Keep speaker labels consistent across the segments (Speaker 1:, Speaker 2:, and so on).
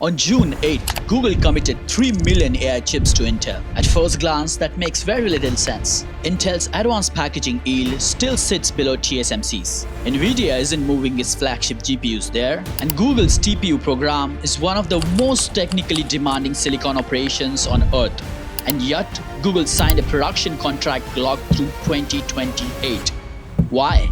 Speaker 1: On June 8, Google committed 3 million AI chips to Intel. At first glance, that makes very little sense. Intel's advanced packaging yield still sits below TSMC's. Nvidia isn't moving its flagship GPUs there, and Google's TPU program is one of the most technically demanding silicon operations on Earth. And yet, Google signed a production contract locked through 2028. Why?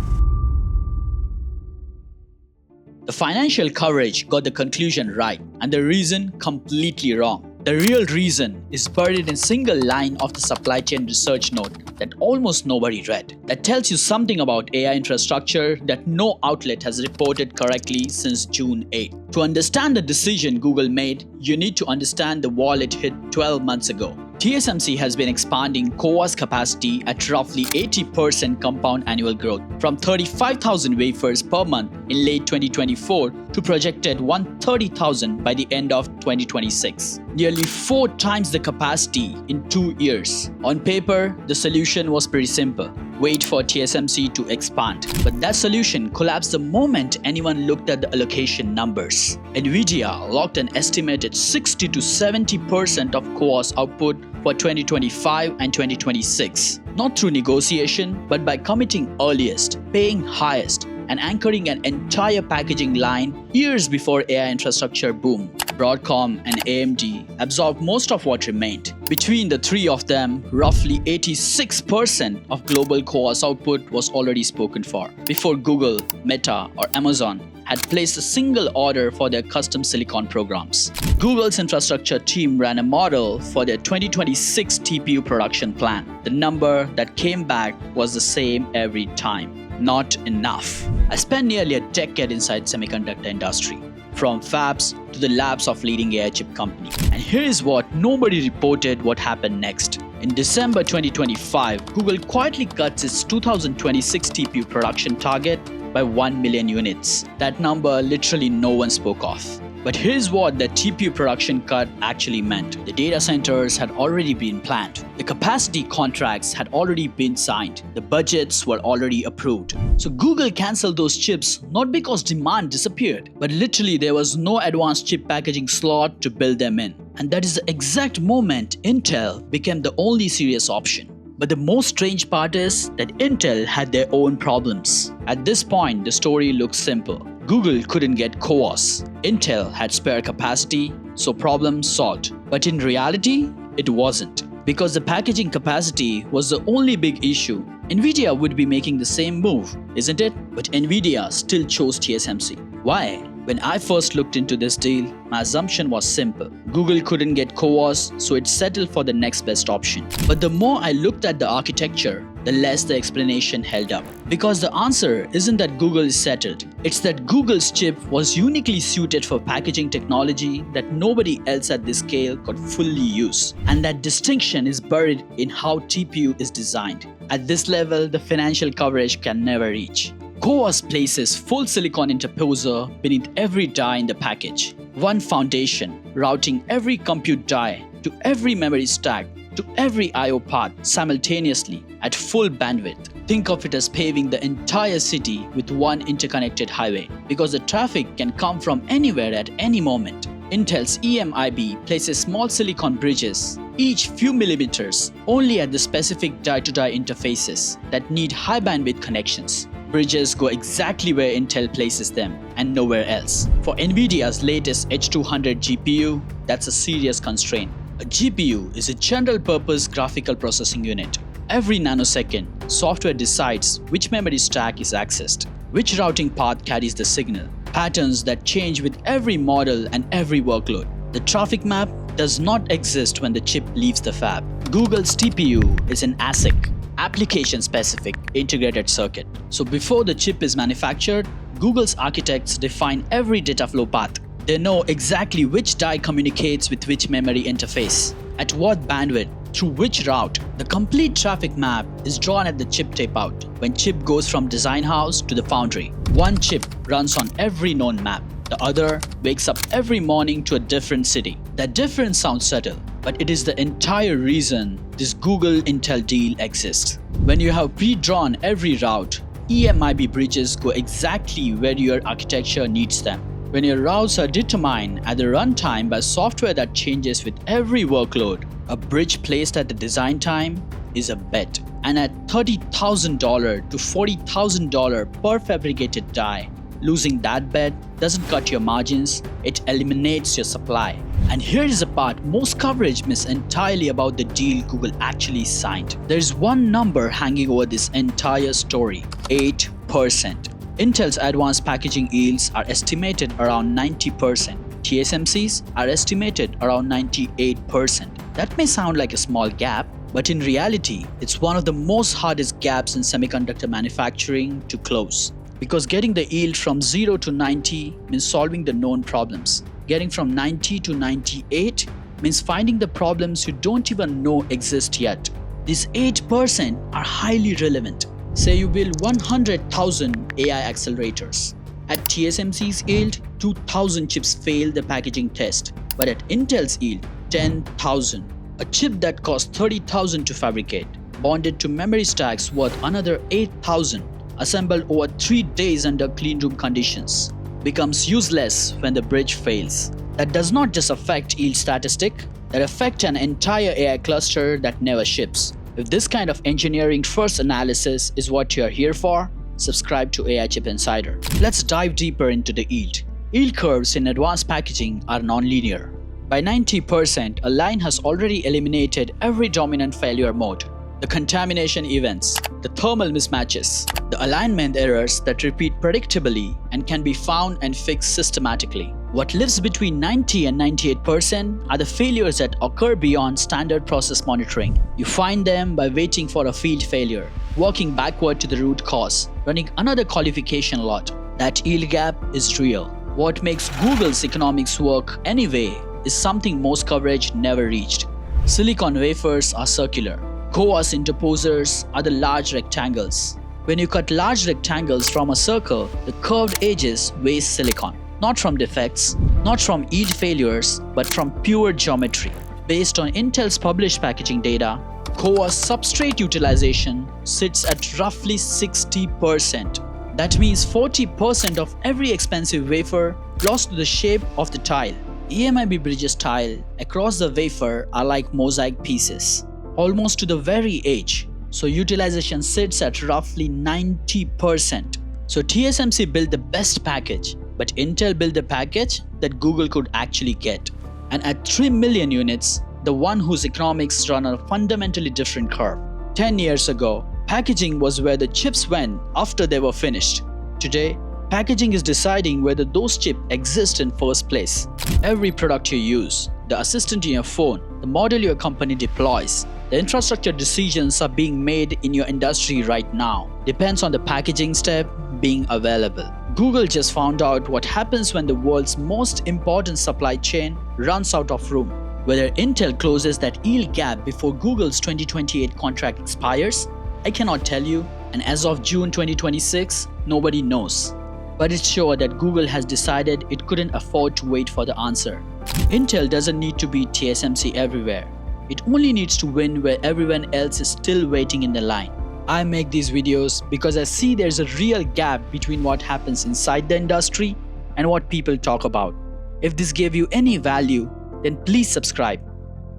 Speaker 1: The financial coverage got the conclusion right, and the reason completely wrong. The real reason is buried in a single line of the supply chain research note that almost nobody read. That tells you something about AI infrastructure that no outlet has reported correctly since June 8. To understand the decision Google made, you need to understand the wall it hit 12 months ago. TSMC has been expanding CoWoS capacity at roughly 80% compound annual growth, from 35,000 wafers per month in late 2024 to projected 130,000 by the end of 2026. Nearly 4 times the capacity in 2 years. On paper, the solution was pretty simple. Wait for TSMC to expand. But that solution collapsed the moment anyone looked at the allocation numbers. Nvidia locked an estimated 60 to 70% of CoWoS output for 2025 and 2026. Not through negotiation, but by committing earliest, paying highest, and anchoring an entire packaging line years before AI infrastructure boom. Broadcom and AMD absorbed most of what remained. Between the three of them, roughly 86% of global CoWoS output was already spoken for, before Google, Meta, or Amazon had placed a single order for their custom silicon programs. Google's infrastructure team ran a model for their 2026 TPU production plan. The number that came back was the same every time. Not enough. I spent nearly a decade inside semiconductor industry, from fabs to the labs of leading AI chip company. And here is what nobody reported what happened next. In December 2025, Google quietly cuts its 2026 TPU production target by 1 million units. That number literally no one spoke of. But here's what the TPU production cut actually meant. The data centers had already been planned. The capacity contracts had already been signed. The budgets were already approved. So Google canceled those chips not because demand disappeared, but literally there was no advanced chip packaging slot to build them in. And that is the exact moment Intel became the only serious option. But the most strange part is that Intel had their own problems. At this point, the story looks simple. Google couldn't get CoWoS. Intel had spare capacity, so problem solved. But in reality, it wasn't. Because the packaging capacity was the only big issue, Nvidia would be making the same move, isn't it? But Nvidia still chose TSMC. Why? When I first looked into this deal, my assumption was simple. Google couldn't get CoWoS, so it settled for the next best option. But the more I looked at the architecture, the less the explanation held up. Because the answer isn't that Google is settled. It's that Google's chip was uniquely suited for packaging technology that nobody else at this scale could fully use. And that distinction is buried in how TPU is designed. At this level, the financial coverage can never reach. CoWoS places full silicon interposer beneath every die in the package. One foundation, routing every compute die to every memory stack to every I/O path simultaneously at full bandwidth. Think of it as paving the entire city with one interconnected highway, because the traffic can come from anywhere at any moment. Intel's EMIB places small silicon bridges, each few millimeters, only at the specific die-to-die interfaces that need high bandwidth connections. Bridges go exactly where Intel places them and nowhere else. For Nvidia's latest H200 GPU, that's a serious constraint. A GPU is a general-purpose graphical processing unit. Every nanosecond, software decides which memory stack is accessed, which routing path carries the signal, patterns that change with every model and every workload. The traffic map does not exist when the chip leaves the fab. Google's TPU is an ASIC, application-specific integrated circuit. So before the chip is manufactured, Google's architects define every data flow path. They know exactly which die communicates with which memory interface, at what bandwidth, through which route. The complete traffic map is drawn at the chip tape-out, when chip goes from design house to the foundry. One chip runs on every known map. The other wakes up every morning to a different city. That difference sounds subtle, but it is the entire reason this Google-Intel deal exists. When you have pre-drawn every route, EMIB bridges go exactly where your architecture needs them. When your routes are determined at the runtime by software that changes with every workload, a bridge placed at the design time is a bet. And at $30,000 to $40,000 per fabricated die, losing that bet doesn't cut your margins, it eliminates your supply. And here is the part most coverage miss entirely about the deal Google actually signed. There is one number hanging over this entire story: 8%. Intel's advanced packaging yields are estimated around 90%. TSMC's are estimated around 98%. That may sound like a small gap, but in reality, it's one of the most hardest gaps in semiconductor manufacturing to close. Because getting the yield from 0 to 90 means solving the known problems. Getting from 90 to 98 means finding the problems you don't even know exist yet. These 8% are highly relevant. Say you build 100,000 AI accelerators. At TSMC's yield, 2,000 chips fail the packaging test. But at Intel's yield, 10,000. A chip that costs 30,000 to fabricate, bonded to memory stacks worth another 8,000, assembled over 3 days under cleanroom conditions, becomes useless when the bridge fails. That does not just affect yield statistic, that affects an entire AI cluster that never ships. If this kind of engineering first analysis is what you're here for, subscribe to AI Chip Insider. Let's dive deeper into the yield. Yield curves in advanced packaging are non-linear. By 90%, a line has already eliminated every dominant failure mode: the contamination events, the thermal mismatches, the alignment errors that repeat predictably and can be found and fixed systematically. What lives between 90 and 98% are the failures that occur beyond standard process monitoring. You find them by waiting for a field failure, working backward to the root cause, running another qualification lot. That yield gap is real. What makes Google's economics work anyway is something most coverage never reached. Silicon wafers are circular. CoWoS interposers are the large rectangles. When you cut large rectangles from a circle, the curved edges waste silicon. Not from defects, not from yield failures, but from pure geometry. Based on Intel's published packaging data, CoWoS substrate utilization sits at roughly 60%. That means 40% of every expensive wafer lost to the shape of the tile. EMIB bridges tile across the wafer are like mosaic pieces, almost to the very edge. So utilization sits at roughly 90%. So TSMC built the best package, but Intel built the package that Google could actually get. And at 3 million units, the one whose economics run on a fundamentally different curve. 10 years ago, packaging was where the chips went after they were finished. Today, packaging is deciding whether those chips exist in first place. Every product you use, the assistant in your phone, the model your company deploys, the infrastructure decisions are being made in your industry right now. Depends on the packaging step being available. Google just found out what happens when the world's most important supply chain runs out of room. Whether Intel closes that yield gap before Google's 2028 contract expires, I cannot tell you, and as of June 2026, nobody knows. But it's sure that Google has decided it couldn't afford to wait for the answer. Intel doesn't need to beat TSMC everywhere. It only needs to win where everyone else is still waiting in the line. I make these videos because I see there's a real gap between what happens inside the industry and what people talk about. If this gave you any value, then please subscribe.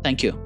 Speaker 1: Thank you.